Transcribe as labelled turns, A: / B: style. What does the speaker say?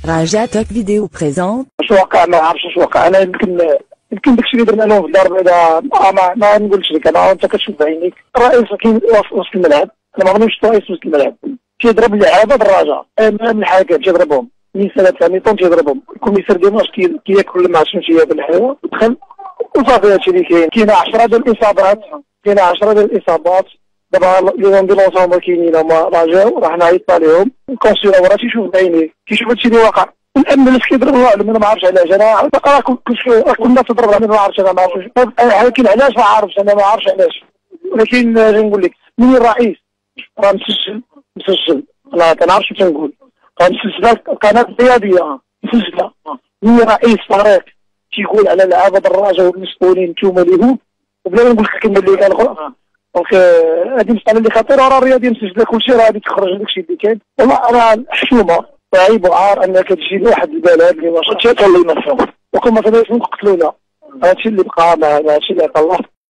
A: راجعتك فيديو بريزونت.
B: واش واقع ما عرفتش واش واقع. انا يمكن داكشي اللي درنا لهم في الدار بعدا ما نقولش لك. انا انت كتشوف بعينيك الرئيس كاين وسط الملعب. انا ما غنمشيش الرئيس وسط الملعب تيضرب اللعابه دراجه من الحكم تيضربهم من سنه ميطون تيضربهم. الكوميسار ديالنا كياكل مع شمسيه بالحيوه دخل وصافي هادشي اللي كاين 10 ديال الاصابات. دابا لي زومبيلونس هما كاينين هما راجعوا راح نعيط عليهم. الكونسيلور راه تيشوف بعينيه تيشوف هادشي اللي واقع. الامبولانس كيضرب العالم انا ما عرفتش علاش. انا كنا تضرب انا ما عرفتش. انا ما عرفتش ولكن علاش ما عارفش. انا ما عرفتش علاش. ولكن نقول لك من الرئيس راه مسجل لا كنعرفش واش نقول. مسجله قناه رياضيه مسجله من رئيس فريق تيقول على لعابه دراجه والمسؤولين نتوما ليهم. وبلا ما نقول لك الكلمه اللي قال اخرى دونك هذه مساله اللي خطيره. راه الرياضيه مسجله كلشي راه غادي تخرج داكشي اللي كاين. والله راه حشومه عيب وعار انك تجي لواحد البلد اللي واش اللي يمثل وكما كنا نقتلونا. هادشي اللي بقى هادشي اللي عطا الله.